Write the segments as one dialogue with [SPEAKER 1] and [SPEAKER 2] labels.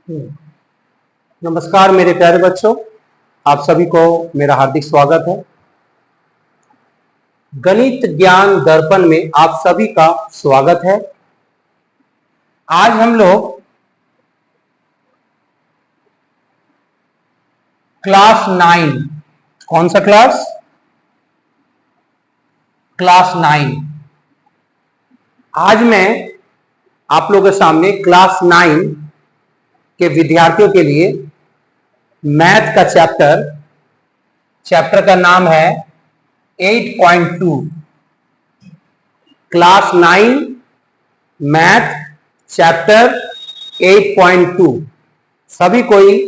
[SPEAKER 1] नमस्कार मेरे प्यारे बच्चों, आप सभी को मेरा हार्दिक स्वागत है। गणित ज्ञान दर्पण में आप सभी का स्वागत है। आज हम लोग क्लास 9, कौन सा क्लास? क्लास 9। आज मैं आप लोगों के सामने क्लास 9 के विद्यार्थियों के लिए मैथ का चैप्टर का नाम है 8.2। Class 9 math chapter 8.2। सभी कोई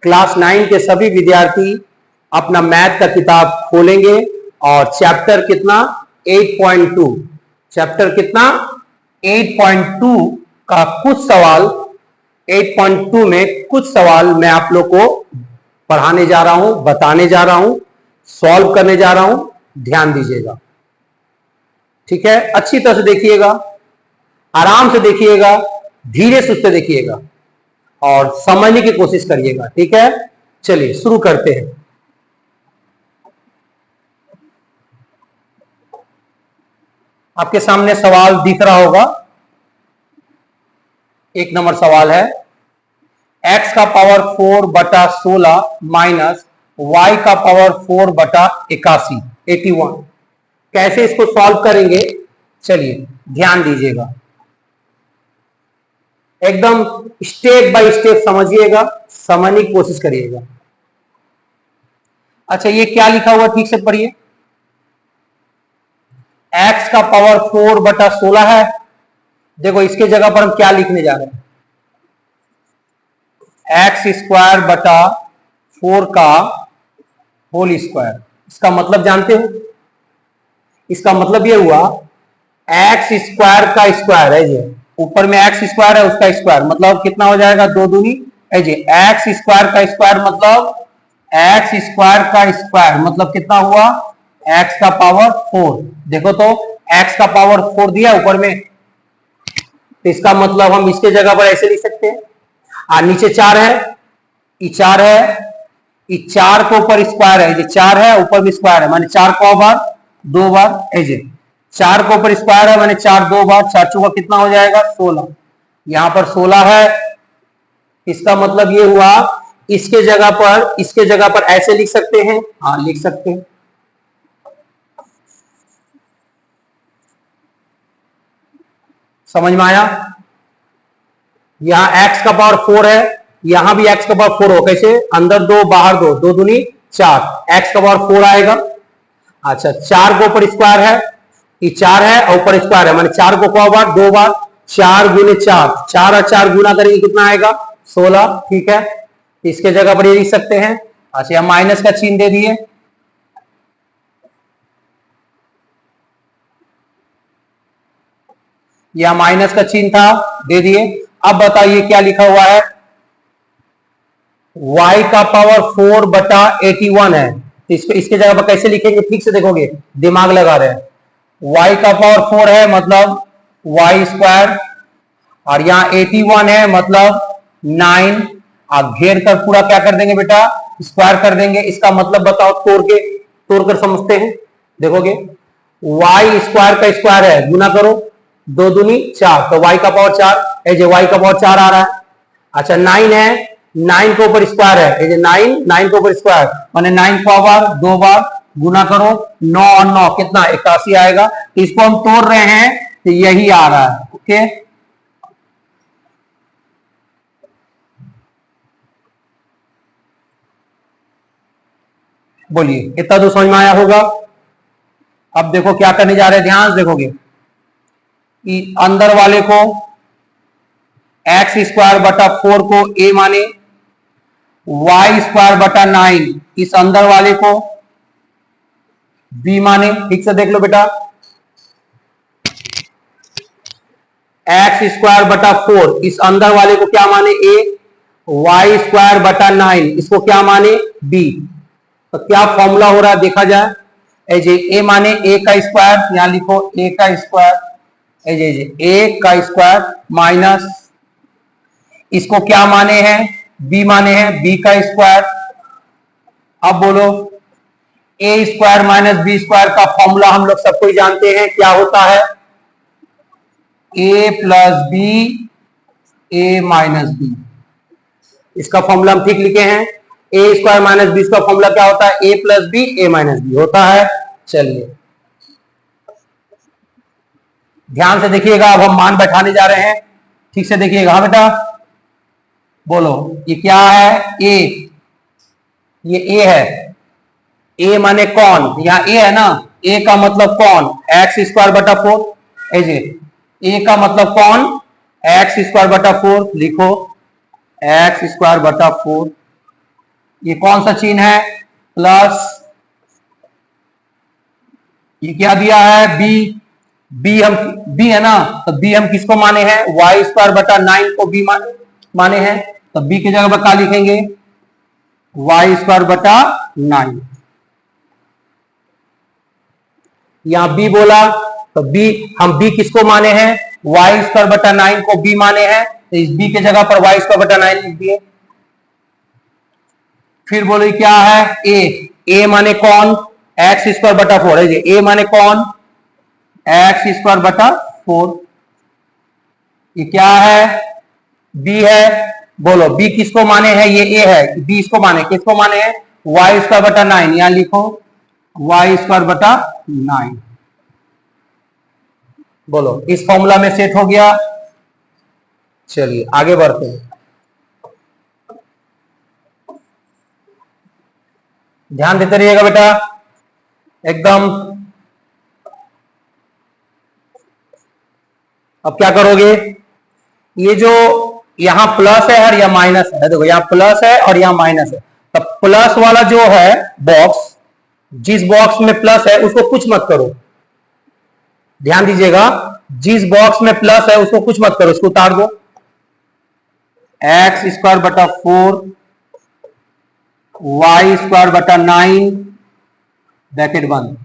[SPEAKER 1] क्लास 9 के सभी विद्यार्थी अपना मैथ का किताब खोलेंगे और चैप्टर कितना 8.2, चैप्टर कितना 8.2 का कुछ सवाल 8.2 में कुछ सवाल मैं आप लोग को पढ़ाने जा रहा हूं, बताने जा रहा हूं, सॉल्व करने जा रहा हूं। ध्यान दीजिएगा, ठीक है? अच्छी तरह से देखिएगा, आराम से देखिएगा, धीरे सुस्ते देखिएगा और समझने की कोशिश करिएगा, ठीक है? चलिए शुरू करते हैं। आपके सामने सवाल दिख रहा होगा। एक नंबर सवाल है, x का पावर 4/16 माइनस y का पावर 4/81, 81। कैसे इसको सॉल्व करेंगे? चलिए ध्यान दीजिएगा, एकदम स्टेप बाय स्टेप समझिएगा, समझने की कोशिश करिएगा। अच्छा, ये क्या लिखा हुआ ठीक से पढ़िए। x का पावर 4/16 है। देखो इसके जगह पर हम क्या लिखने जा रहे हैं, x²/4 का होल स्क्वायर। इसका मतलब जानते हो? इसका मतलब ये हुआ x² का स्क्वायर है, ये ऊपर में x² है, उसका स्क्वायर मतलब कितना हो जाएगा, 2 दूनी जी x² का स्क्वायर मतलब x² का स्क्वायर मतलब कितना हुआ, x का पावर 4। देखो तो x का पावर 4 दिया ऊपर में, तो इसका मतलब हम इसके जगह पर ऐसे लिख सकते हैं। नीचे 4 है, ये 4 है, ये 4 के ऊपर स्क्वायर है, ये 4 है ऊपर में स्क्वायर है, माने 4 को बार 2 बार, ऐसे 4 के ऊपर स्क्वायर है, माने 4 2 बार, 4 चौका कितना हो जाएगा 16। यहां पर 16 है, इसका मतलब ये हुआ इसके जगह पर ऐसे लिख सकते हैं। हाँ लिख सकते हैं। समझ में आया? यहां x का पावर 4 है, यहां भी x का पावर 4 हो, कैसे? अंदर 2 बाहर 2, 2 दूनी 4, x का पावर 4 आएगा। अच्छा, 4 के ऊपर स्क्वायर है, ये 4 है और ऊपर स्क्वायर है, माने 4 को बार 2 बार, 4 गुने 4, 4 और 4 गुना करेंगे कितना आएगा 16, ठीक है? इसके जगह पर ये लिख सकते हैं। अच्छा, यहां माइनस का चिन्ह दे दिए, यहां माइनस का चिन्ह था, दे दिए। अब बताइए क्या लिखा हुआ है, y का पावर 4/81 है, तो इसके जगह पर कैसे लिखेंगे ठीक से देखोगे, दिमाग लगा रहे हैं। y का पावर 4 है मतलब y², और यहां 81 है मतलब 9। आप घेर कर पूरा क्या कर देंगे बेटा, स्क्वायर कर देंगे। इसका मतलब बताओ, तोड़कर समझते हैं, देखोगे y² का स्क्वायर है, गुना करो 2 दूनी 4, तो y का पावर 4, y का पावर 4 आ रहा है। अच्छा 9 है, 9 के ऊपर स्क्वायर है, 9 के ऊपर स्क्वायर माने 9 को बार 2 बार, गुना करो 9 और 9 कितना 81 आएगा। इसको हम तोड़ रहे हैं तो यही आ रहा है, ओके? बोलिए इतना तो समझ में आया होगा। अब देखो क्या करने जा रहे हैं, ध्यान से देखोगे, अंदर वाले को x²/4 को a माने, y²/9 इस अंदर वाले को b माने। ठीक से देख लो बेटा, x²/4 इस अंदर वाले को क्या माने a, y²/9 इसको क्या माने b। तो क्या फॉर्मूला हो रहा है देखा जाए, ए माने a का स्क्वायर, यहां लिखो a का स्क्वायर, a का स्क्वायर माइनस इसको क्या माने हैं, बी माने हैं, बी का स्क्वायर। अब बोलो ए स्क्वायर माइनस बी स्क्वायर का फॉर्मूला हम लोग सबको ही जानते हैं, क्या होता है, ए प्लस बी ए माइनस बी। इसका फॉर्मूला हम ठीक लिखे हैं, ए स्क्वायर माइनस बी का फॉर्मूला क्या होता है, ए प्लस बी ए माइनस बी होता है। चलिए ध्यान से देखिएगा, अब हम मान बैठाने जा रहे हैं, ठीक से देखिएगा। हाँ बेटा बोलो, ये क्या है, ए, ये ए है, ए माने कौन, यहाँ ए है ना, ए का मतलब कौन, एक्स स्क्वायर बटा 4। ए का मतलब कौन, एक्स स्क्वायर बटा 4, लिखो एक्स स्क्वायर बटा 4। ये कौन सा चिन्ह है, प्लस, ये क्या दिया है, बी, बी हम, बी है ना, तो बी हम किसको माने हैं, वाई स्क्वायर बटा 9 को बी माने हैं, तो बी की जगह पर क्या लिखेंगे, वाई स्क्वायर बटा 9। यहां बी बोला, तो बी, हम बी किसको माने हैं, वाई स्क्वायर बटा 9 को बी माने हैं, तो इस बी की जगह पर वाई स्क्वायर बटा 9 लिख दिए। फिर बोले क्या है, ए माने कौन, एक्स स्क्वायर बटा 4 है, ए माने कौन, एक्स स्क्वायर बटा 4। ये क्या है, बी है, बोलो बी किसको माने हैं, ये ए है, बी इसको माने, किसको माने हैं, वाई स्क्वायर बटा 9, यहां लिखो वाई स्क्वायर बटा 9। बोलो इस फॉर्मूला में सेट हो गया। चलिए आगे बढ़ते हैं, ध्यान देते रहिएगा बेटा एकदम। अब क्या करोगे, ये जो यहां प्लस है और यहां माइनस है, देखो यहां प्लस है और यहां माइनस है, तो प्लस वाला जो है बॉक्स, जिस बॉक्स में प्लस है उसको कुछ मत करो, ध्यान दीजिएगा, जिस बॉक्स में प्लस है उसको कुछ मत करो, उसको उतार दो, एक्स स्क्वायर बटा 4 वाई स्क्वायर बटा 9 ब्रैकेट बंद।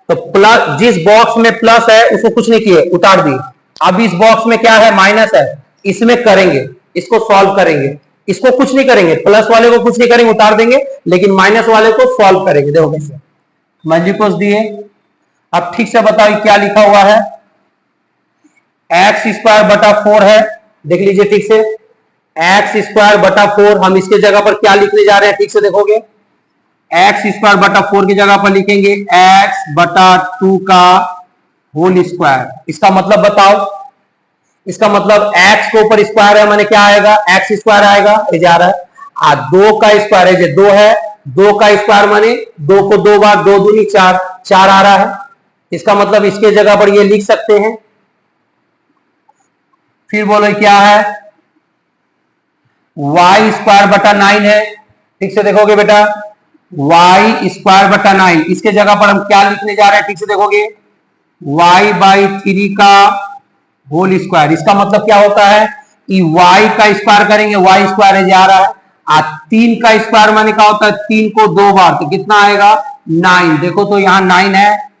[SPEAKER 1] तो प्लस, जिस बॉक्स में प्लस है उसको कुछ नहीं किए, उतार दिए। अब इस बॉक्स में क्या है, माइनस है, इसमें करेंगे, इसको सॉल्व करेंगे, इसको कुछ नहीं करेंगे, प्लस वाले को कुछ नहीं करेंगे, उतार देंगे, लेकिन माइनस वाले को सॉल्व करेंगे। देखो कैसे, मल्टीप्लस दिए। अब ठीक से बताओ क्या लिखा हुआ है, एक्स स्क्वायर बटा 4 है, देख लीजिए ठीक से, एक्स स्क्वायर बटा 4, हम इसके जगह पर क्या लिखने जा रहे हैं, ठीक से देखोगे, एक्स स्क्वायर बटा 4 की जगह पर लिखेंगे एक्स बटा 2 का होल स्क्वायर। इसका मतलब बताओ, इसका मतलब एक्स के ऊपर स्क्वायर है, माने क्या आएगा, एक्स स्क्वायर आएगा, ये जा रहा है, 2 का स्क्वायर है, जो 2 है, 2 का स्क्वायर माने 2 को 2 बार, 2 दूनी 4, 4 आ रहा है, इसका मतलब इसके जगह पर ये लिख सकते हैं। फिर बोलो क्या है, वाई स्क्वायर बटा 9 है, ठीक से देखोगे बेटा, वाई स्क्वायर बटा 9, इसके जगह पर हम क्या लिखने जा रहे हैं, ठीक से देखोगे, वाई बाई 3 का होल स्क्वायर। इसका मतलब क्या होता है कि वाई का स्क्वायर करेंगे, वाई स्क्वायर है जा रहा है, 3 का स्क्वायर माने क्या होता है, 3 को 2 बार, तो कितना आएगा 9, देखो तो यहां 9 है,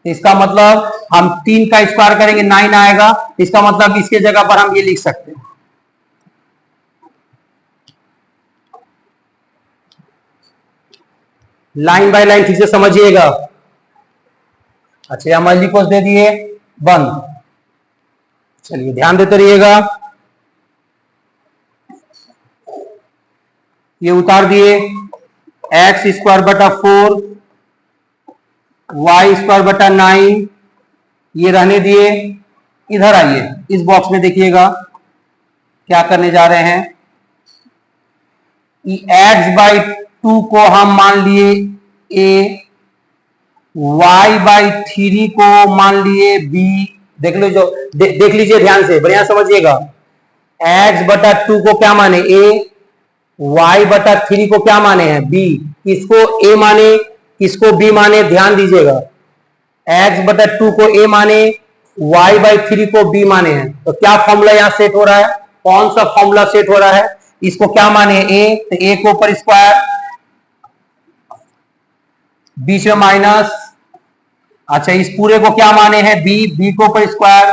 [SPEAKER 1] इसका मतलब हम 3 का स्क्वायर करेंगे 9 आएगा, इसका मतलब इसके जगह पर हम ये लिख सकते हैं, लाइन बाय लाइन ठीक से समझिएगा। अच्छा यहां मल्टीप्लस दे दिए, बंद। चलिए ध्यान देते रहिएगा, ये उतार दिए, एक्स स्क्वायर बटा 4 वाई स्क्वायर बटा 9, ये रहने दिए। इधर आइए, इस बॉक्स में देखिएगा क्या करने जा रहे हैं, एक्स बाई 2 को हम मान लिए ए, y बाई 3 को मान लिए b, देख लो जो देख लीजिए ध्यान से, बढ़िया समझिएगा, x बटा 2 को क्या माने a, y बटा 3 को क्या माने हैं b, किसको a माने किसको b माने, ध्यान दीजिएगा, x बटा 2 को a माने, y बाई 3 को b माने हैं, तो क्या फॉर्मूला यहां सेट हो रहा है, कौन सा फॉर्मूला सेट हो रहा है, इसको क्या माने a, तो a के ऊपर स्क्वायर, बीच में माइनस, अच्छा इस पूरे को क्या माने हैं बी, बी को ऊपर स्क्वायर।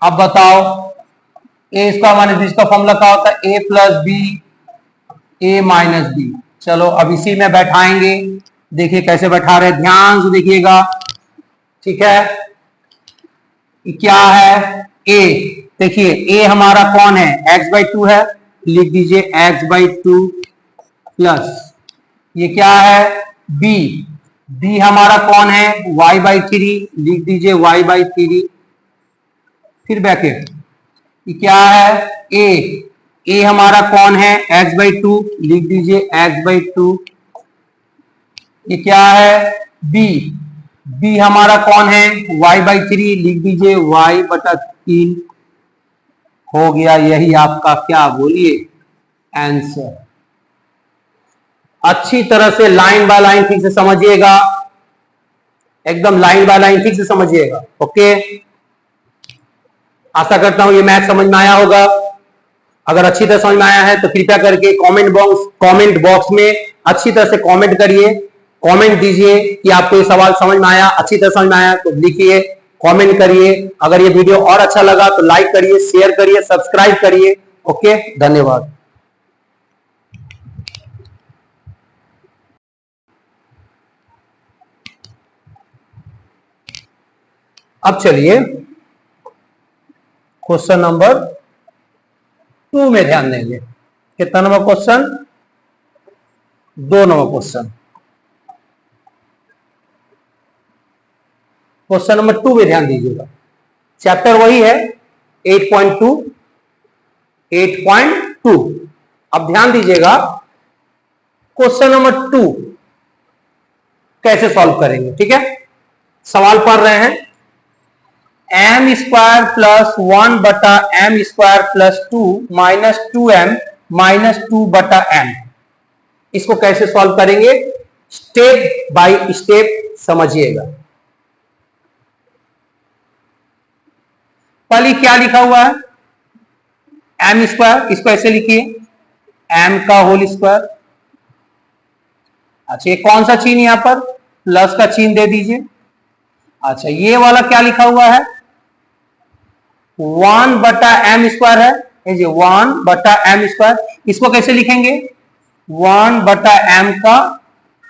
[SPEAKER 1] अब बताओ ए स्क्वायर माइनस बी का फॉर्मूला क्या होता है? ए प्लस बी ए माइनस बी। चलो अब इसी में बैठाएंगे, देखिए कैसे बैठा रहे, ध्यान से देखिएगा। ठीक है, क्या है? ए, देखिए ए हमारा कौन है? x/2 है, लिख दीजिए x/2 प्लस ये क्या है? b, b हमारा कौन है? y/3, लिख दीजिए y/3, फिर ब्रैकेट, ये क्या है? a हमारा कौन है? x/2, लिख दीजिए x/2, ये क्या है? b हमारा कौन है? y/3, लिख दीजिए y/3, हो गया। यही आपका क्या, बोलिए, आंसर। अच्छी तरह से लाइन बाय लाइन ठीक से समझिएगा, एकदम लाइन बाय लाइन ठीक से समझिएगा। ओके, आशा करता हूं ये मैथ समझ में आया होगा। अगर अच्छी तरह समझ में आया है तो कृपया करके कमेंट बॉक्स में अच्छी तरह से कमेंट करिए, कमेंट दीजिए कि आपको ये सवाल समझ में आया, अच्छी तरह समझ में आया तो लिखिए, कमेंट करिए। अगर ये वीडियो और अच्छा लगा तो लाइक करिए, शेयर करिए, सब्सक्राइब करिए। ओके, धन्यवाद। अब चलिए क्वेश्चन नंबर 2 में ध्यान देंगे। कितना number question? 2 number question. Question number 2 में ध्यान दीजिएगा। चैप्टर वही है 8.2। अब ध्यान दीजिएगा, क्वेश्चन नंबर 2 कैसे सॉल्व करेंगे। ठीक है, सवाल पढ़ रहे हैं, M square plus 1/m² plus 2 minus 2m minus 2/m। इसको कैसे सॉल्व करेंगे, स्टेप बाय स्टेप समझिएगा। पहले क्या लिखा हुआ है? एम स्क्वायर, इसको ऐसे लिखिए m का होल स्क्वायर। अच्छा, ये कौन सा चिन्ह यहां पर? प्लस का चिन्ह दे दीजिए। अच्छा, ये वाला क्या लिखा हुआ है? 1/m² है, 1/m²। इसको कैसे लिखेंगे? 1/m का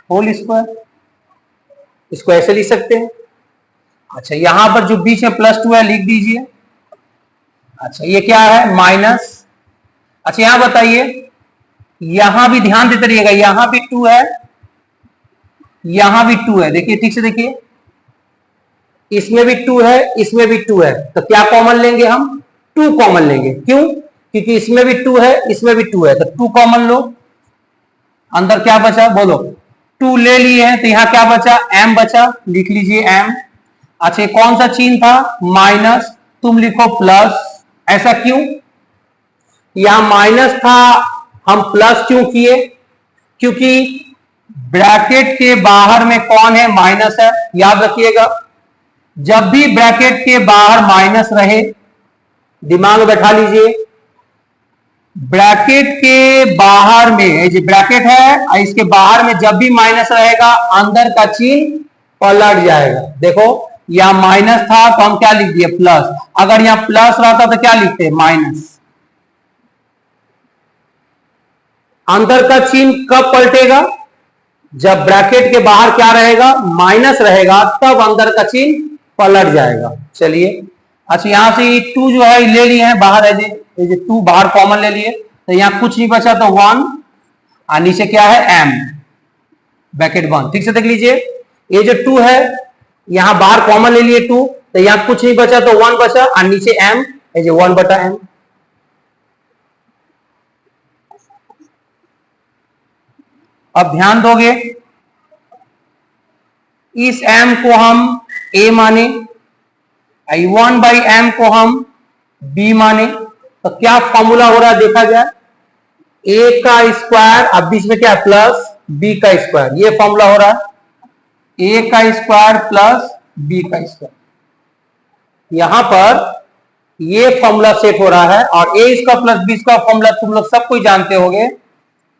[SPEAKER 1] होल स्क्वायर, इसको ऐसे लिख सकते हैं। अच्छा, यहां पर जो बीच में +2 है लिख दीजिए। अच्छा, ये क्या है? माइनस। अच्छा, यहां बताइए, यहां भी ध्यान देते रहिएगा, यहां भी 2 है, यहां भी 2 है। देखिए ठीक से देखिए, इसमें भी 2 है, इसमें भी 2 है, तो क्या कॉमन लेंगे हम? 2 कॉमन लेंगे। क्यों? क्योंकि इसमें भी 2 है, इसमें भी 2 है, तो 2 कॉमन लो। अंदर क्या बचा? बोलो। 2 ले लिए हैं तो यहां क्या बचा? m बचा, लिख लीजिए m। अच्छा, कौन सा चिन्ह था? माइनस, तुम लिखो प्लस। ऐसा क्यों? यहां माइनस था, हम प्लस क्यों किए? क्योंकि ब्रैकेट के बाहर में कौन है? माइनस है। याद रखिएगा, जब भी ब्रैकेट के बाहर माइनस रहे, दिमाग में बैठा लीजिए, ब्रैकेट के बाहर में, जो ब्रैकेट है इसके बाहर में जब भी माइनस रहेगा, अंदर का चिन्ह पलट जाएगा। देखो, यहां माइनस था तो हम क्या लिख दिए? प्लस। अगर यहां प्लस रहता तो क्या लिखते? माइनस। अंदर का चिन्ह कब पलटेगा? जब ब्रैकेट के बाहर क्या रहेगा? माइनस रहेगा, तब अंदर का चिन्ह पलट जाएगा। चलिए, अच्छा, यहां से 2 जो है ले लिए हैं बाहर, है ये 2 बाहर कॉमन ले लिए, तो यहां कुछ नहीं बचा तो 1, और नीचे क्या है? m bracket 1। ठीक से देख लीजिए, ये जो 2 है यहां बाहर कॉमन ले लिए 2, तो यहां कुछ नहीं बचा तो 1 बचा, और नीचे m, ये जो 1/m। अब ध्यान दोगे, इस m को हम a माने, 1/m को हम b माने, तो क्या फॉर्मूला हो रहा है देखा जाए? a का स्क्वायर, अब बीच में क्या? प्लस b का स्क्वायर, ये फॉर्मूला हो रहा है। a का स्क्वायर प्लस b का स्क्वायर, यहां पर ये फॉर्मूला सेट हो रहा है। और a इसका प्लस b का फॉर्मूला तुम लोग सब कोई जानते होंगे,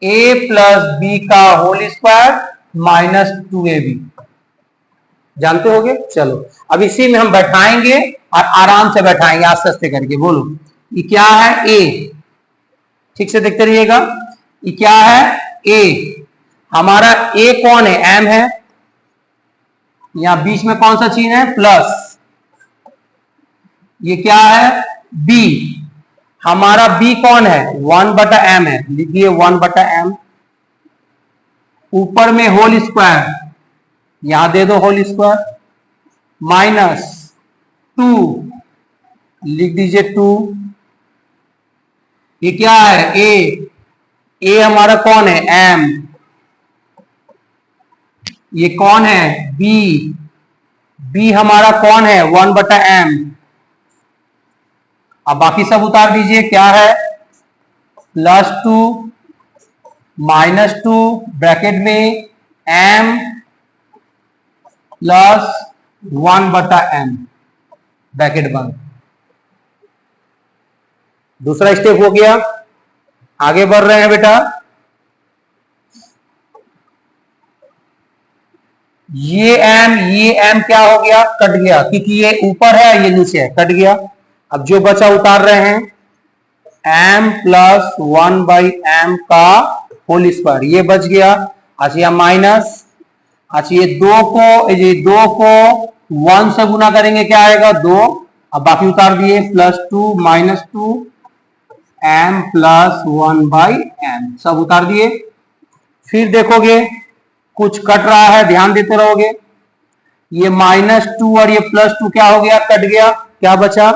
[SPEAKER 1] a प्लस b का होल स्क्वायर माइनस 2ab, जानते होगे। चलो, अब इसी में हम बैठाएंगे और आराम से बैठाएंगे, आस्ते आस्ते करके। बोलो, ये क्या है ए, ठीक से देखते रहिएगा, ये क्या है ए, हमारा ए कौन है, एम है, यहां बीच में कौन सा चिन्ह है प्लस, ये क्या है बी, हमारा बी कौन है 1/m है, लिखिए 1/m, ऊपर में होल स्क्वायर, यहां दे दो होल स्क्वायर, -2 लिख दीजिए 2, ये क्या है ए हमारा कौन है एम, ये कौन है बी हमारा कौन है 1/m, अब बाकी सब उतार दीजिए, क्या है +2 -2 ब्रैकेट में m प्लस 1/m ब्रैकेट बंद। दूसरा स्टेप हो गया, आगे बढ़ रहे हैं बेटा, ये m क्या हो गया कट गया, क्योंकि ये ऊपर है ये नीचे है, कट गया। अब जो बचा उतार रहे हैं m प्लस 1/m का होल स्क्वायर, ये बच गया। अच्छा या माइनस, अच्छा ये दो को 1 से गुना करेंगे क्या आएगा 2, अब बाकी उतार दिए +2 -2 m प्लस 1/m सब उतार दिए। फिर देखोगे कुछ कट रहा है, ध्यान देते रहोगे, ये -2 और ये +2 क्या हो गया कट गया, क्या बचा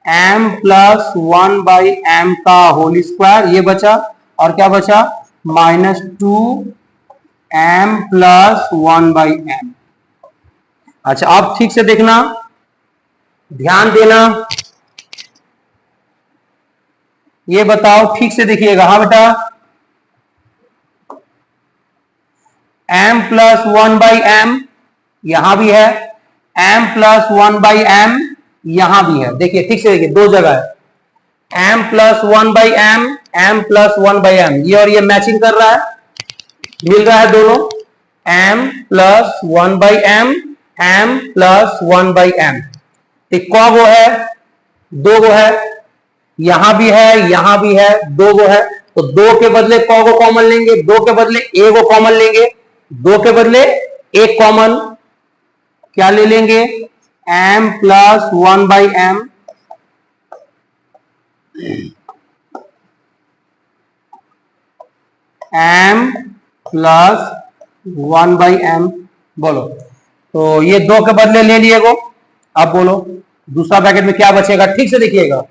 [SPEAKER 1] m प्लस 1/m का होल स्क्वायर, ये बचा, और क्या बचा -2 m प्लस 1/m। अच्छा अब ठीक से देखना, ध्यान देना, ये बताओ ठीक से देखिएगा, हाँ बेटा m प्लस 1/m यहां भी है, m प्लस 1/m यहां भी है, देखिए ठीक से देखिए, दो जगह है m plus 1/m m plus 1/m, ये और ये मैचिंग कर रहा है, मिल रहा है दोनों, m plus 1/m m plus 1/m, एक गो है दो गो है, यहां भी है यहां भी है, दो गो है, तो दो के बदले को कॉमन लेंगे, दो के बदले ए को कॉमन लेंगे, दो के बदले एक कॉमन क्या ले लेंगे m plus 1/m m plus 1/m, बोलो, तो ये दो के बदले ले लिए गो। अब बोलो दूसरा ब्रैकेट में क्या बचेगा, ठीक से देखिएगा,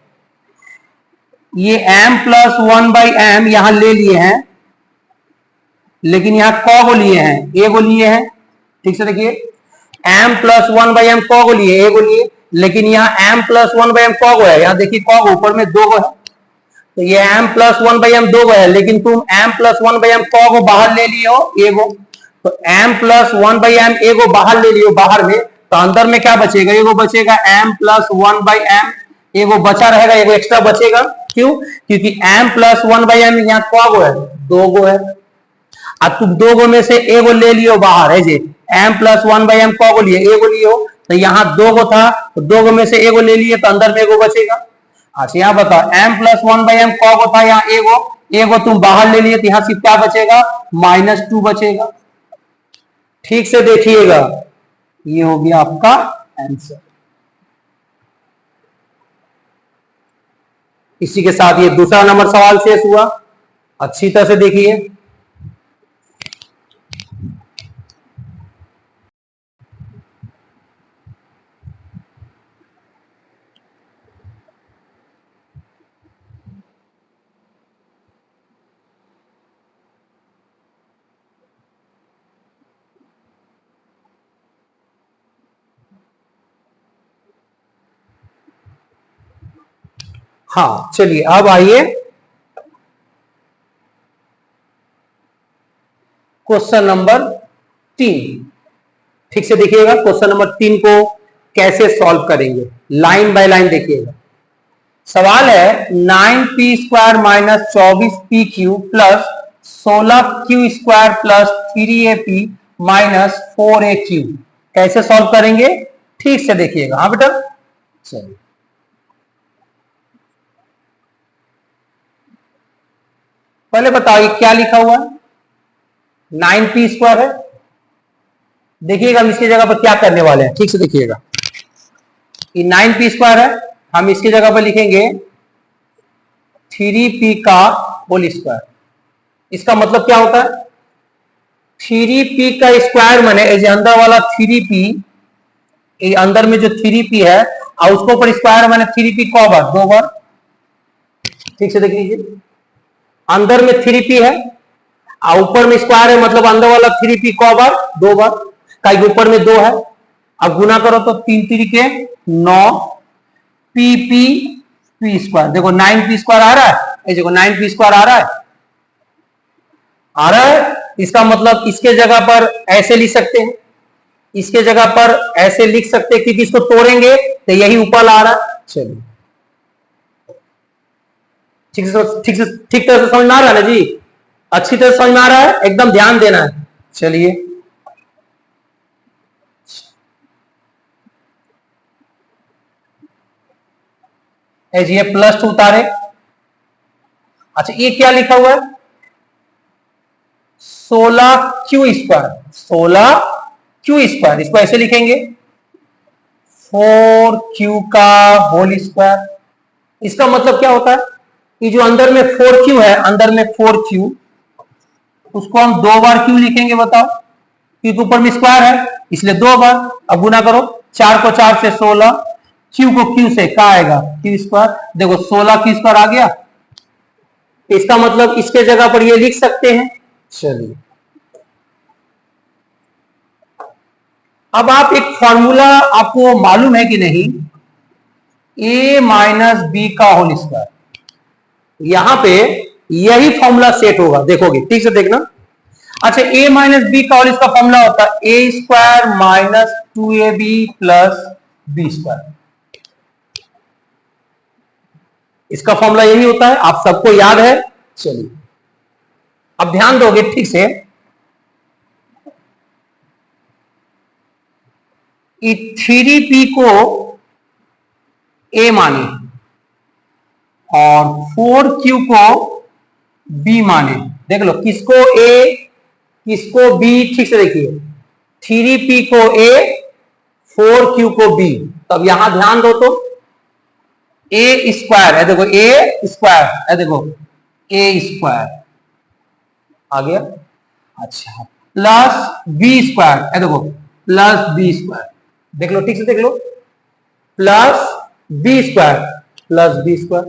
[SPEAKER 1] ये m प्लस 1/m यहां ले लिए हैं, लेकिन यहां को लिए हैं, ए को लिए हैं, ठीक से देखिए m प्लस 1/m को लिए, ए को लिए, लेकिन यहाँ m प्लस 1/m को है, यहाँ देखिए को ऊपर में दो गो है, तो ये m प्लस 1/m दो गो है, लेकिन तुम m प्लस 1/m को बाहर ले लिए हो ए गो, तो m प्लस 1/m ए गो बाहर ले लियो बाहर में, तो अंदर में क्या बचेगा, एगो बचेगा m प्लस 1/m, एगो बचा रहेगा, एगो एक्स्ट्रा बचेगा, क्यों, क्योंकि m प्लस 1/m यहाँ को गो है, दो गो है, अब तुम दो गो में से एगो ले लियो बाहर है जे, m प्लस 1/m को लिए एगो लिए हो, तो यहाँ दो गो था, तो दो गो में से एगो ले लिए, तो अंदर में एगो बचेगा। अच्छा यहाँ बताओ m प्लस 1/m को गो था, यहाँ एगो तुम बाहर ले लिए, तो यहाँ सिर्फ क्या बचेगा -2 बचेगा, ठीक से देखिएगा, ये हो गया आपका आंसर। इसी के साथ ये दूसरा नंबर सवाल शेष हुआ, अच्छी तरह से देखिए, हाँ चलिए अब आइए क्वेश्चन नंबर 3, ठीक से देखिएगा, क्वेश्चन नंबर 3 को कैसे सॉल्व करेंगे, लाइन बाय लाइन देखिएगा। सवाल है 9p² minus 24p³ plus 16q² plus 3ap minus 4aq, कैसे सॉल्व करेंगे, ठीक से देखिएगा, हाँ बेटा चलिए। पहले बताओ ये क्या लिखा हुआ है, 9p² है। देखिएगा हम इसकी जगह पर क्या करने वाले हैं, ठीक से देखिएगा। ये 9p² है, हम इसकी जगह पर लिखेंगे 3p का होल स्क्वायर। इसका मतलब क्या होता है, 3p का स्क्वायर माने ये अंदर वाला 3p, ये अंदर में जो 3p है और उसको ऊपर स्क्वायर माने 3p को बार 2 बार। ठीक से देख लीजिए, अंदर में 3p है और ऊपर में स्क्वायर है, मतलब अंदर वाला 3p को बार 2 बार, का ऊपर में 2 है। अब गुना करो तो 3 3 के 9 p² देखो 9p² आ रहा है, ये देखो 9p² आ रहा है। इसका मतलब इसके जगह पर ऐसे लिख सकते हैं, इसके जगह पर ऐसे लिख सकते हैं, क्योंकि इसको तोड़ेंगे तो यही ऊपर आ रहा है। चलिए ठीक तरह से समझ में आ रहा है ना जी, अच्छी तरह समझ में आ रहा है, एकदम ध्यान देना है। चलिए ये +2 उतारे। अच्छा ये क्या लिखा हुआ है, 16q², 16q², इसको ऐसे लिखेंगे 4q का होल स्क्वायर। इसका मतलब क्या होता है, ये जो अंदर में 4q है, अंदर में 4q, उसको हम 2 बार क्यों लिखेंगे बताओ, क्योंकि ऊपर में स्क्वायर है इसलिए 2 बार। अब गुना करो, 4 को 4 से 16, q को q से क्या आएगा q², देखो 16q² आ गया। इसका मतलब इसके जगह पर ये लिख सकते हैं। चलिए अब आप एक फॉर्मूला आपको मालूम है कि नहीं, a - b का होल स्क्वायर, यहां पे यही फॉर्मूला सेट होगा, देखोगे ठीक से देखना। अच्छा a - b का होल इसका फॉर्मूला होता है a² - 2ab + b², इसका फॉर्मूला यही होता है, आप सबको याद है। चलिए अब ध्यान दोगे ठीक से, 3p को a माने और 4q को b माने। देख लो किसको a किसको b, ठीक से देखिए, 3p को a 4q को b। तब यहां ध्यान दो तो a² है, देखो a² है, देखो a² आ गया। अच्छा +b² है, देखो +b², देख लो ठीक से देख लो, +b²,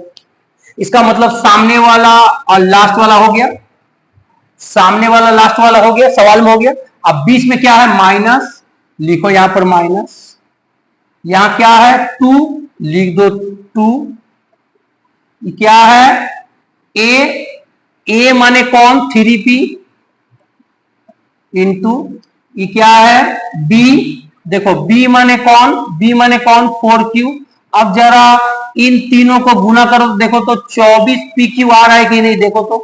[SPEAKER 1] इसका मतलब सामने वाला और लास्ट वाला हो गया, सामने वाला लास्ट वाला हो गया, सवाल में हो गया। अब बीच में क्या है, माइनस, लिखो यहां पर माइनस, यहां क्या है 2, लिख दो 2, क्या है a माने कौन 3p इंटू, ये क्या है b, देखो b माने कौन 4q। अब जरा इन तीनों को गुना करो, देखो तो 24pq आ रहा है कि नहीं, देखो तो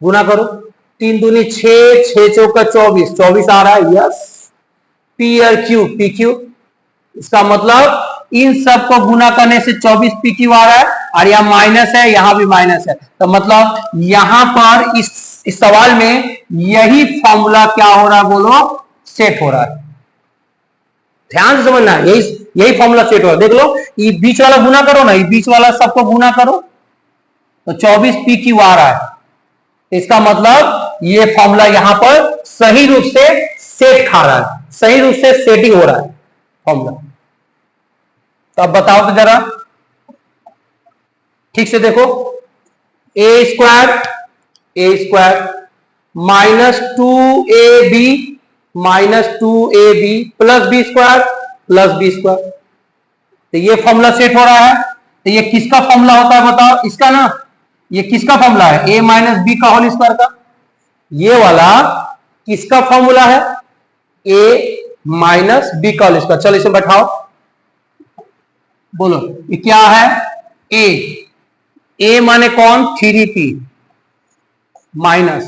[SPEAKER 1] गुना करो, 3 दूनी 6, 6 चौका 24, 24 आ रहा है, यस। p और q pq, इसका मतलब इन सब को गुना करने से 24pq आ रहा है, और यहां माइनस है, यहां भी माइनस है, तो मतलब यहां पर इस सवाल में यही फॉर्मूला क्या हो रहा है, बोलो सेट हो रहा है। ध्यान से समझना, यही फॉर्मूला सेट हो रहा है। देख लो ये बीच वाला गुना करो ना, ये बीच वाला सबको गुना करो तो 24pq आ रहा है। इसका मतलब ये फॉर्मूला यहां पर सही रूप से सेट खा रहा है, सही रूप से सेटिंग हो रहा है फॉर्मूला। तो अब बताओ तो जरा ठीक से देखो, a² -2ab + b², तो ये फॉर्मूला सेट हो रहा है। तो ये किसका फॉर्मूला होता है बताओ, इसका ना, ये किसका फॉर्मूला है, a - b का होल स्क्वायर का, ये वाला किसका फॉर्मूला है, a - b का होल स्क्वायर। चलो इसे बैठाओ, बोलो ये क्या है, a माने कौन 3p माइनस,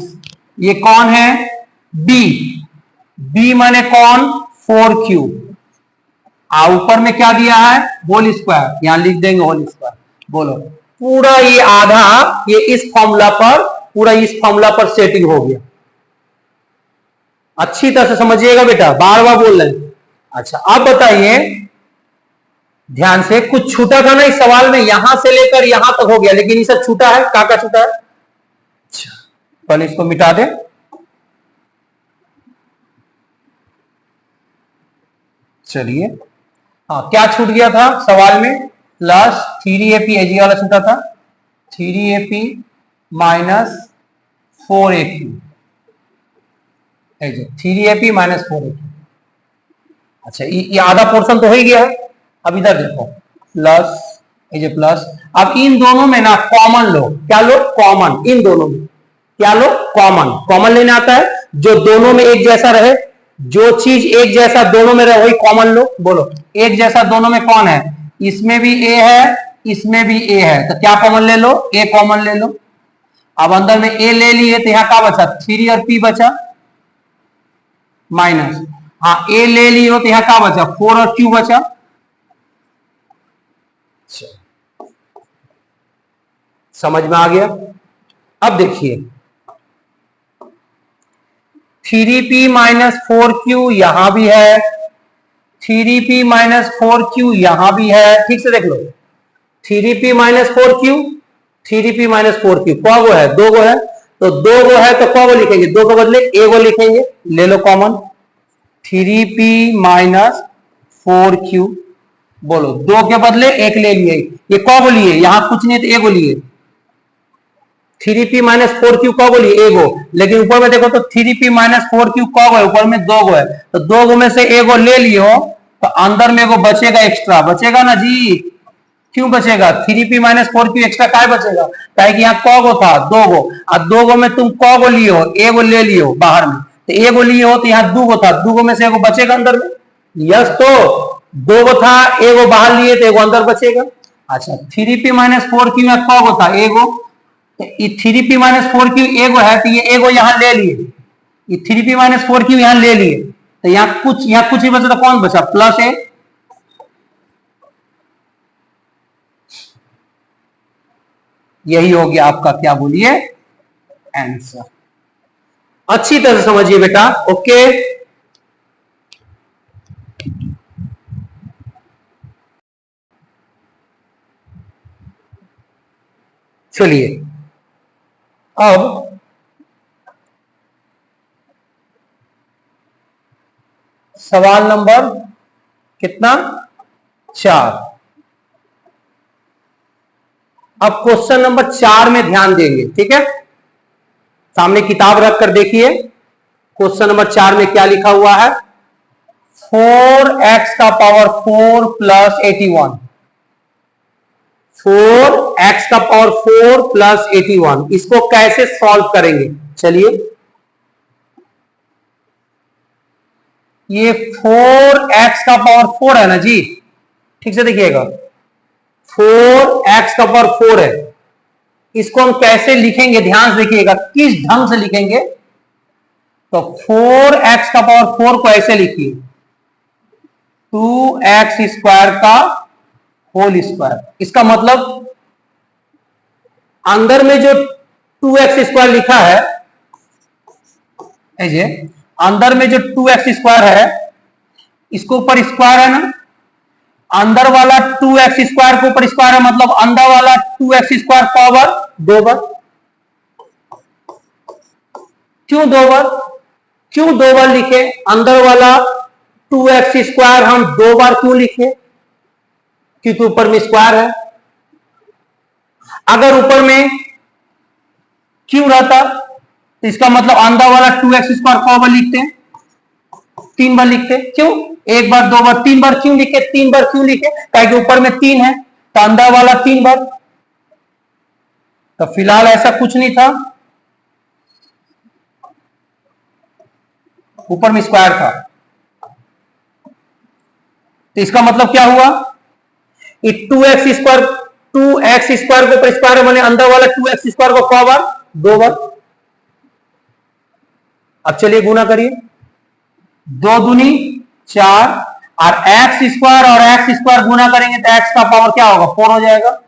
[SPEAKER 1] ये कौन है b माने कौन 4q, ऊपर में क्या दिया है होल स्क्वायर, यहां लिख देंगे होल स्क्वायर। बोलो पूरा ये आधा ये इस फॉर्मूला पर पूरा इस फॉर्मूला पर सेटिंग हो गया। अच्छी तरह से समझिएगा बेटा, बार बार बोल रहे हैं। अच्छा अब बताइए ध्यान से, कुछ छूटा था ना इस सवाल में, यहां से लेकर यहां तक हो गया, लेकिन ये सब छूटा है, का छूटा है? अच्छा पहले इसको मिटा दे। चलिए हाँ, क्या छूट गया था सवाल में? प्लस 3AP एजी वाला छूटा था, 3AP minus 4AP, 3AP minus 4AP। अच्छा ये आधा पोर्शन तो हो ही गया है। अब इधर देखो प्लस, ये प्लस, अब इन दोनों में ना कॉमन लो। क्या लो? कॉमन। इन दोनों में क्या लो? कॉमन। कॉमन लेने आता है जो दोनों में एक जैसा रहे, जो चीज एक जैसा दोनों में रहे वही कॉमन लो। बोलो एक जैसा दोनों में कौन है? इसमें भी ए है, इसमें भी ए है, तो क्या कॉमन ले लो? ए कॉमन ले लो। अब अंदर में ए ले लिए तो यहां क्या बचा? 3 और पी बचा माइनस, हाँ ए ले ली हो तो यहां क्या बचा? 4 और क्यू बचा। समझ में आ गया? अब देखिए 3p माइनस 4q यहां भी है, 3p माइनस 4q यहां भी है। ठीक से देख लो, 3p minus 4q, 3p minus 4q को है? 2 गो है, तो 2 गो है तो को लिखेंगे? 2 के बदले ए गो लिखेंगे। ले लो कॉमन, 3p माइनस 4q। बोलो 2 के बदले 1 ले लिए, ये कब लिए? यहां कुछ नहीं तो एगो लिए। 3p माइनस 4q कब लिए? एगो। लेकिन ऊपर में देखो तो 3p माइनस 4q कब है? ऊपर में 2 गो है, तो 2 गो में से एगो ले लिए हो तो अंदर में एगो बचेगा, एक्स्ट्रा बचेगा ना जी। क्यों बचेगा? 3p माइनस 4q एक्स्ट्रा क्या बचेगा? कि यहाँ क गो था? 2 गो, और 2 गो में तुम क गो लिए हो? एगो ले लिए हो बाहर में, तो एगो लिए हो तो यहाँ 2 गो था, 2 गो में से एगो बचेगा अंदर में। यस, तो 2 गो था, एगो बाहर लिए तो एगो अंदर बचेगा। अच्छा 3p माइनस 4q में क गो था? एगो। 3p माइनस 4q एगो है तो ये एगो यहां ले लिए, ये 3p माइनस 4q यहां ले लिए, तो यहाँ कुछ ही बचा तो कौन बचा? प्लस ए। यही हो गया आपका, क्या बोलिए, आंसर। अच्छी तरह से समझिए बेटा, ओके। चलिए अब सवाल नंबर कितना? 4। अब क्वेश्चन नंबर 4 में ध्यान देंगे, ठीक है? सामने किताब रख कर देखिए, क्वेश्चन नंबर 4 में क्या लिखा हुआ है? 4x का पावर 4 प्लस 81, 4x का पावर 4 प्लस 81, इसको कैसे सॉल्व करेंगे? चलिए, ये 4x का पावर 4 है ना जी, ठीक से देखिएगा, 4x का पावर 4 है, इसको हम कैसे लिखेंगे? ध्यान से देखिएगा किस ढंग से लिखेंगे। तो 4x का पावर 4 को ऐसे लिखिए, 2x स्क्वायर का होल स्क्वायर। इसका मतलब अंदर में जो 2x स्क्वायर लिखा है, अंदर में जो 2x स्क्वायर है, इसको ऊपर स्क्वायर है ना, अंदर वाला 2x स्क्वायर के ऊपर स्क्वायर है, मतलब अंदर वाला 2x स्क्वायर पावर 2 बार। क्यों 2 बार? क्यों 2 बार लिखे? अंदर वाला 2x स्क्वायर हम 2 बार क्यों लिखे? क्योंकि ऊपर में स्क्वायर है। अगर ऊपर में क्यों रहता तो इसका मतलब अंदर वाला 2x स्क्वायर कौ बार लिखते हैं? 3 बार लिखते। क्यों? 1 बार, 2 बार, 3 बार क्यों लिखे? 3 बार क्यों लिखे? क्योंकि ऊपर में 3 है तो अंदर वाला 3 बार। तो फिलहाल ऐसा कुछ नहीं था, ऊपर में स्क्वायर था, तो इसका मतलब क्या हुआ? 2x स्क्वायर, 2x स्क्वायर को ऊपर स्क्वायर बने, अंदर वाला 2x स्क्वायर को कौ बार? 2 बार। अब चलिए गुना करिए, 2 दूनी 4, और x स्क्वायर और x स्क्वायर गुना करेंगे तो x का पावर क्या होगा? 4 हो जाएगा।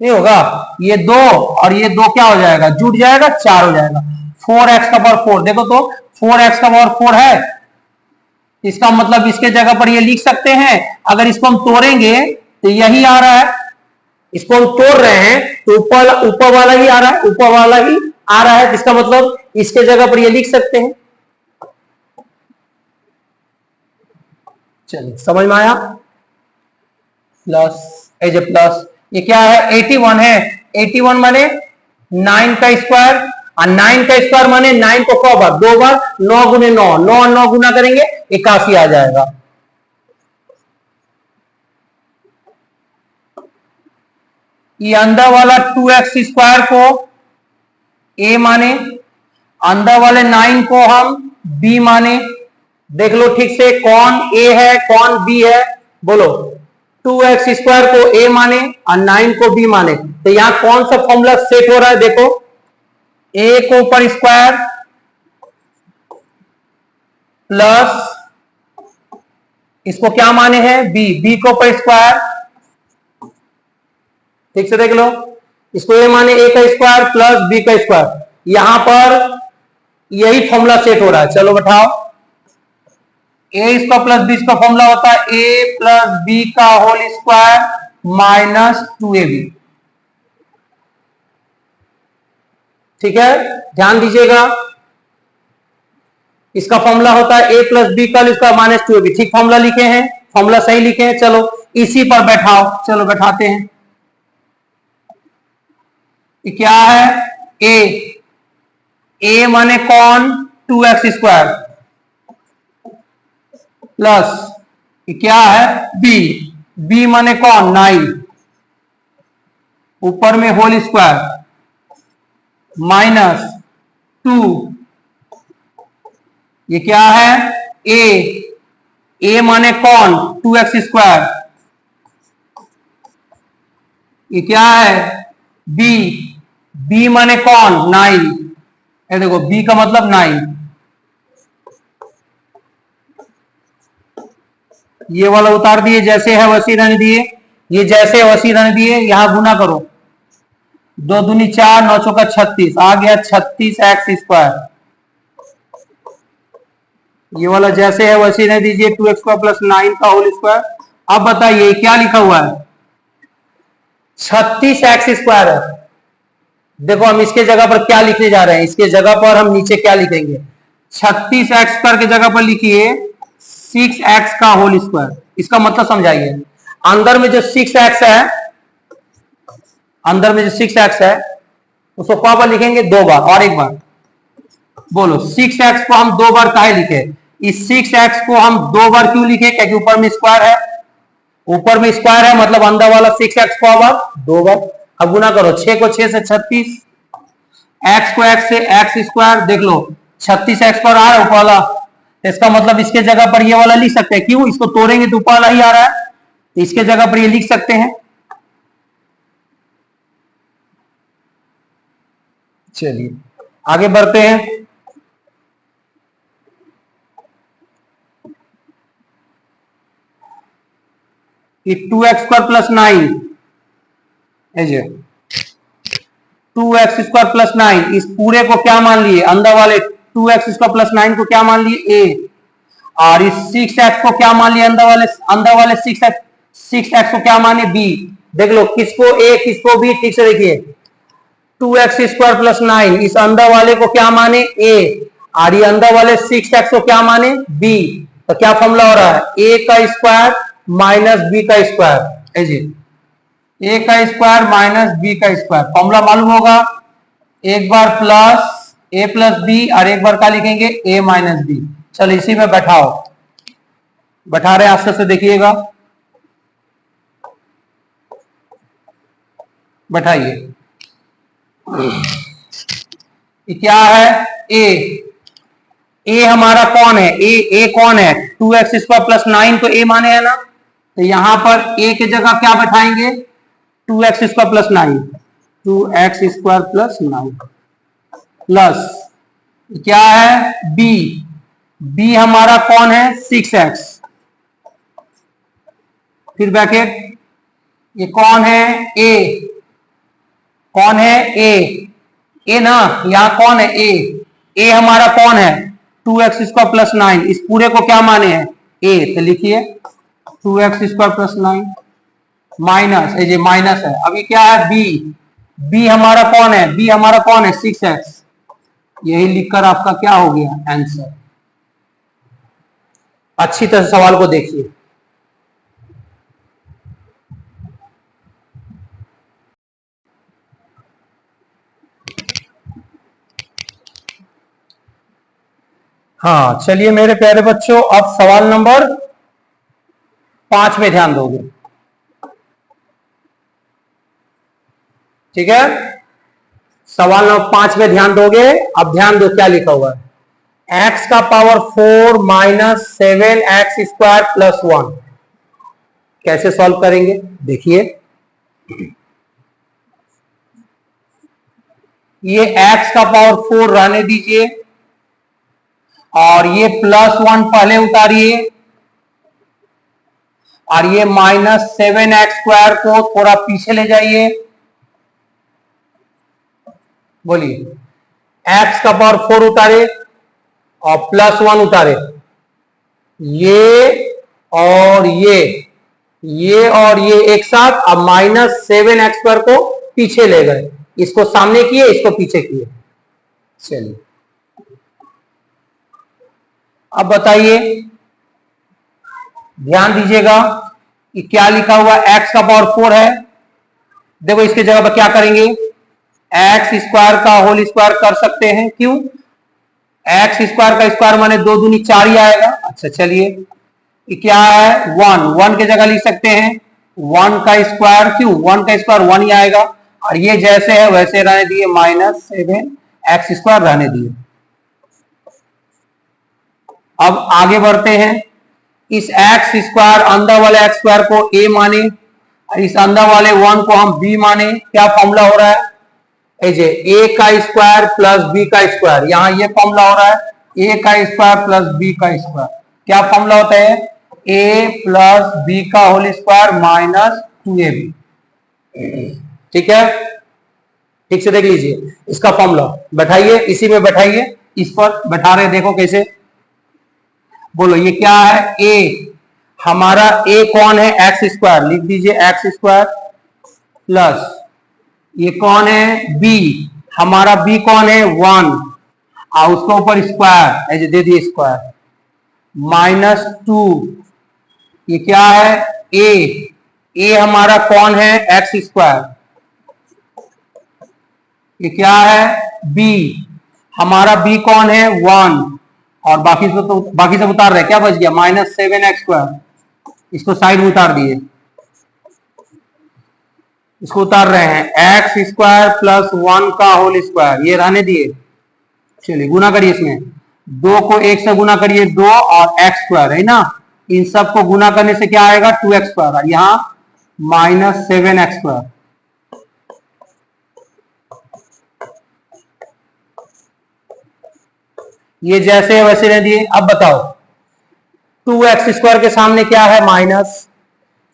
[SPEAKER 1] नहीं होगा, ये 2 और ये 2 क्या हो जाएगा, जुट जाएगा, 4 हो जाएगा। 4x का पावर 4, देखो तो 4x का पावर 4 है, इसका मतलब इसके जगह पर ये लिख सकते हैं। अगर इसको हम तोड़ेंगे तो यही आ रहा है, इसको हम तोड़ रहे हैं तो ऊपर वाला ही आ रहा है, ऊपर वाला ही आ रहा है, इसका मतलब इसके जगह पर ये लिख सकते हैं। चलिए समझ में आया, प्लस एज ए प्लस, ये क्या है 81 है, 81 माने 9 का स्क्वायर, और 9 का स्क्वायर माने 9 को 100 बार, 2 बार, 9 गुने 9, 9 और 9 गुना करेंगे 81 आ जाएगा। ये अंदर वाला 2x स्क्वायर को a माने, अंदर वाले 9 को हम b माने। देख लो ठीक से, कौन a है कौन b है, बोलो। 2x स्क्वायर को a माने और 9 को b माने, तो यहां कौन सा फॉर्मूला सेट हो रहा है, देखो a को ऊपर स्क्वायर प्लस इसको क्या माने हैं b को ऊपर स्क्वायर, ठीक से देख लो, इसको a माने a का स्क्वायर प्लस b का स्क्वायर, यहां पर यही फॉर्मूला सेट हो रहा है। चलो बैठाओ, a इसका प्लस b इसका फॉर्मूला होता है a प्लस b का होल स्क्वायर माइनस 2ab, ठीक है, ध्यान दीजिएगा, इसका फॉर्मूला होता है a प्लस बी का स्क्वायर माइनस 2ab, ठीक फॉर्मूला लिखे हैं, फॉर्मूला सही लिखे हैं। चलो इसी पर बैठाओ, चलो बैठाते हैं। क्या है a माने कौन 2x स्क्वायर प्लस क्या है b माने कौन 9, ऊपर में होल स्क्वायर माइनस 2, ये क्या है a माने कौन 2x स्क्वायर, ये क्या है b माने कौन 9, ये देखो b का मतलब 9, ये वाला उतार दिए, जैसे है वैसे रहने दिए, ये जैसे वैसे रहने दिए, यहां गुना करो, 2 दूनी 4, 9 चौका 36, आ गया 36x स्क्वायर, ये वाला जैसे है वैसे रहने दीजिए, 2x स्क्वायर प्लस 9 का होल स्क्वायर। अब बताइए क्या लिखा हुआ है, 36x स्क्वायर है। देखो हम इसके जगह पर क्या लिखने जा रहे हैं, इसके जगह पर हम नीचे क्या लिखेंगे, 36x स्क्वायर की जगह पर लिखिए 6x का होल स्क्वायर, इसका मतलब समझाइए। अंदर में जो 6x है, अंदर में जो 6x है उसको कहां पर लिखेंगे, 2 बार, और एक बार बोलो 6x को हम 2 बार काहे लिखे, इस 6x को हम 2 बार क्यों लिखे, क्योंकि ऊपर में स्क्वायर है, ऊपर में स्क्वायर है मतलब अंदर वाला 6x को आवर 2 बार। अब गुना करो, 6 को 6 से 36, x को x से x स्क्वायर, देख लो 36x पर आ रहा है ऊपर वाला, इसका मतलब इसके जगह पर ये वाला लिख सकते हैं, क्यों, इसको तोड़ेंगे तो ऊपर वाला ही आ रहा है, तो इसके जगह पर ये लिख सकते हैं। चलिए आगे बढ़ते हैं। कि 2x square plus 9, 2x square plus 9, इस पूरे को क्या मान लिए, अंदर वाले 2x स्क्वायर प्लस 9 को क्या मान लिए a, और इस 6x को क्या मान लिए, अंदर वाले 6x को क्या माने b। देख लो किसको a किसको b, ठीक से देखिए, 2x स्क्वायर प्लस 9 इस अंदर वाले को क्या माने a, और ये अंदर वाले 6x को क्या माने b, तो क्या फॉर्मूला हो रहा है, a का स्क्वायर माइनस b का स्क्वायर, a का स्क्वायर माइनस b का स्क्वायर, फॉर्मूला मालूम होगा, एक बार प्लस a प्लस बी और एक बार क्या लिखेंगे a माइनस बी। चलो इसी में बैठाओ, बैठा रहे हैं, आस्ते से देखिएगा, बैठाइए। क्या है a हमारा कौन है, a कौन है 2x स्क्वायर प्लस 9, तो a माने है ना, तो यहां पर a की जगह क्या बैठाएंगे 2x square plus 9, 2x square plus 9 plus क्या है b हमारा कौन है 6x, फिर ब्रैकेट ये कौन है a, कौन है ए ना, यहाँ कौन है ए हमारा कौन है 2x स्क्वायर प्लस 9, इस पूरे को क्या माने हैं ए, तो लिखिए 2x स्क्वायर प्लस 9 माइनस, ये माइनस है, अभी क्या है बी हमारा कौन है, बी हमारा कौन है 6x, यही लिखकर आपका क्या हो गया आंसर। अच्छी तरह सवाल को देखिए। हाँ चलिए मेरे प्यारे बच्चों, अब सवाल नंबर 5 में ध्यान दोगे, ठीक है, सवाल नंबर 5 में ध्यान दोगे। अब ध्यान दो क्या लिखा हुआ है, x का power 4 minus 7x square plus 1, कैसे सॉल्व करेंगे देखिए। ये x का पावर 4 रहने दीजिए और ये प्लस 1 पहले उतारिए और ये माइनस 7x स्क्वायर को थोड़ा पीछे ले जाइए, बोलिए x का पावर 4 उतारे और प्लस 1 उतारे, ये और ये और ये एक साथ, अब माइनस 7x स्क्वायर को पीछे ले गए, इसको सामने किए इसको पीछे किए। चलिए अब बताइए, ध्यान दीजिएगा कि क्या लिखा हुआ x का पावर 4 है, देखो इसके जगह पर क्या करेंगे, एक्स स्क्वायर का होल स्क्वायर कर सकते हैं, क्यों, एक्स स्क्वायर का स्क्वायर माने 2 दूनी 4 ही आएगा। अच्छा चलिए क्या है 1 के जगह लिख सकते हैं 1 का स्क्वायर, क्यों 1 का स्क्वायर 1 ही आएगा, और ये जैसे है वैसे रहने दिए, माइनस 7x स्क्वायर रहने दिए। अब आगे बढ़ते हैं, इस एक्स स्क्वायर अंदर वाले एक्स स्क्वायर को a माने, इस अंदर वाले 1 को हम b माने, क्या फॉर्मूला हो रहा है, a का स्क्वायर प्लस b का स्क्वायर, यहां ये फॉर्मूला हो रहा है a का स्क्वायर प्लस b का स्क्वायर, क्या फॉर्मूला होता है a प्लस b का होल स्क्वायर माइनस 2ab, ठीक है, ठीक से देख लीजिए इसका फॉर्मूला, बैठाइए इसी में बैठाइए, इस पर बैठा रहे, देखो कैसे, बोलो ये क्या है a, हमारा a कौन है एक्स स्क्वायर, लिख दीजिए एक्स स्क्वायर प्लस ये कौन है b, हमारा b कौन है 1 और उसके ऊपर स्क्वायर ऐसे दे दिए स्क्वायर माइनस 2, ये क्या है a हमारा कौन है एक्स स्क्वायर, ये क्या है b, हमारा b कौन है 1 और बाकी सब उतार रहे, क्या बच गया माइनस 7x स्क्वायर, इसको साइड में उतार दिए, इसको उतार रहे हैं एक्स स्क्वायर प्लस 1 का होल स्क्वायर, ये रहने दिए। चलिए गुना करिए, इसमें 2 को 1 से गुना करिए 2 और एक्स स्क्वायर है ना, इन सब को गुना करने से क्या आएगा 2x स्क्वायर, और यहां माइनस 7x स्क्वायर, ये जैसे वैसे रह दिए। अब बताओ 2x स्क्वायर के सामने क्या है माइनस,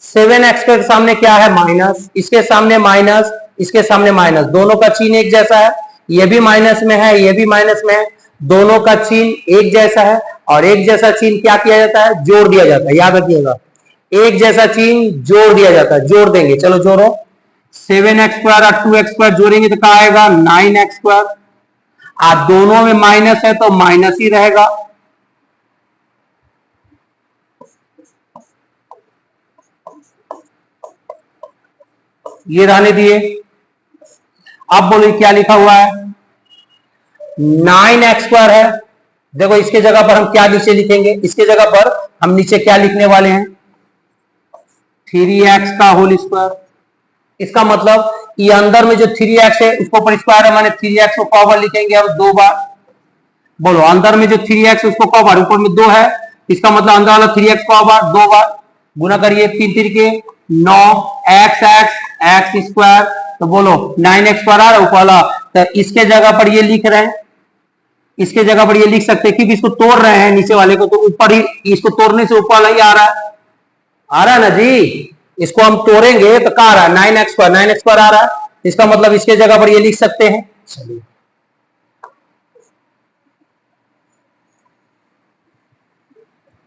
[SPEAKER 1] 7x के सामने क्या है माइनस, इसके सामने माइनस, इसके सामने माइनस, दोनों का चिन्ह एक जैसा है, ये भी माइनस में है ये भी माइनस में है, दोनों का चिन्ह एक जैसा है, और एक जैसा चिन्ह क्या किया जाता है जोड़ दिया जाता है, याद रखिएगा एक जैसा चिन्ह जोड़ दिया जाता है, जोड़ देंगे, चलो जोड़ो 7x स्क्वायर और 2x स्क्वायर जोड़ेंगे तो क्या आएगा 9x स्क्वायर, आप दोनों में माइनस है तो माइनस ही रहेगा, ये रहने दिए। अब बोलिए क्या लिखा हुआ है 9x स्क्वायर है, देखो इसके जगह पर हम क्या नीचे लिखेंगे, इसके जगह पर हम नीचे क्या लिखने वाले हैं 3x का होल स्क्वायर, इसका मतलब ये अंदर में जो 3x है उसको ऊपर स्क्वायर है, माने 3x को कौ बार लिखेंगे हम 2 बार, बोलो अंदर में जो 3x उसको कौ बार, ऊपर में 2 है, इसका मतलब अंदर वाला 3x कौ बार 2 बार, गुना करिए 3 3 के 9 x स्क्वायर, तो बोलो 9x स्क्वायर आ रहा है ऊपर वाला, तो इसके जगह पर ये लिख रहे हैं, इसके जगह पर ये लिख सकते हैं, क्योंकि इसको तोड़ रहे हैं नीचे वाले को, तो ऊपर ही इसको तोड़ने से ऊपर वाला ही आ रहा है ना जी, इसको हम तोड़ेंगे तो क्या आ रहा है 9x स्क्वायर आ रहा है, इसका मतलब इसके जगह पर ये लिख सकते हैं। चलिए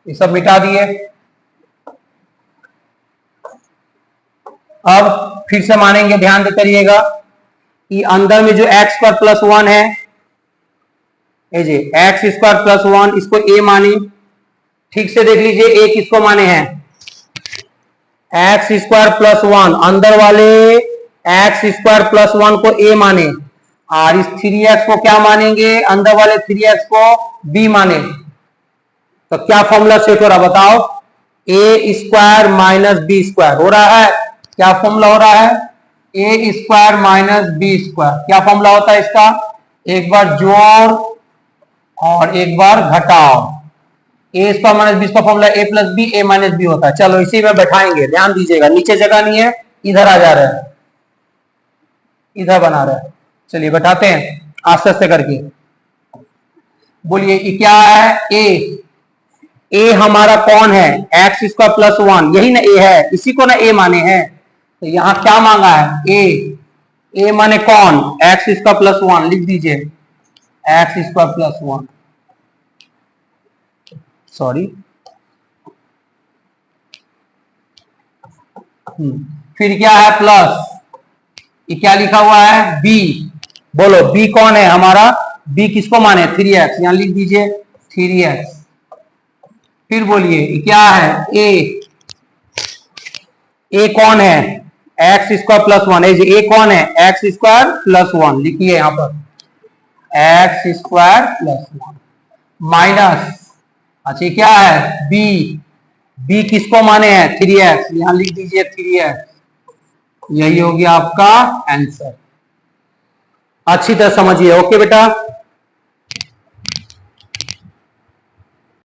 [SPEAKER 1] ये सब मिटा दिए। अब फिर से मानेंगे, ध्यान दे करिएगा कि अंदर में जो एक्स स्क्वायर प्लस 1 है, जी एक्स स्क्वायर प्लस 1, इसको ए माने। ठीक से देख लीजिए ए किसको माने हैं, एक्स स्क्वायर प्लस 1, अंदर वाले एक्स स्क्वायर प्लस 1 को ए माने, और इस 3x को क्या मानेंगे, अंदर वाले 3x को बी माने। तो क्या फॉर्मूला सेट हो रहा बताओ, ए स्क्वायर माइनस बी स्क्वायर हो रहा है। क्या फॉर्मूला हो रहा है, ए स्क्वायर माइनस बी स्क्वायर। क्या फॉर्मूला होता है इसका, एक बार जोड़ और एक बार घटाओ। ए स्क्वायर माइनस बी का फॉर्मूला ए प्लस बी, ए माइनस बी होता है। चलो इसी में बैठाएंगे, ध्यान दीजिएगा, नीचे जगह नहीं है, इधर आ जा रहा है, इधर बना रहा है। चलिए बैठाते हैं आस्ते आस्ते करके। बोलिए ये क्या है, ए हमारा कौन है, एक्स स्क्वायर प्लस 1, यही ना ए है, इसी को ना ए माने हैं। तो यहां क्या मांगा है, ए माने कौन, एक्स स्क्वायर प्लस 1, लिख दीजिए एक्स स्क्वायर प्लस 1, सॉरी। फिर क्या है प्लस, ये क्या लिखा हुआ है, बी। बोलो बी कौन है हमारा, बी किसको माने, 3x, यहां लिख दीजिए 3x। फिर बोलिए क्या है, ए कौन है, एक्स स्क्वायर प्लस 1, ए कौन है, एक्स स्क्वायर प्लस 1, लिखिए यहां पर एक्स स्क्वायर प्लस 1 माइनस, अच्छा क्या है, बी किसको माने हैं, 3x, यहां लिख दीजिए 3x। यही हो गया आपका आंसर। अच्छी तरह समझिए, ओके बेटा।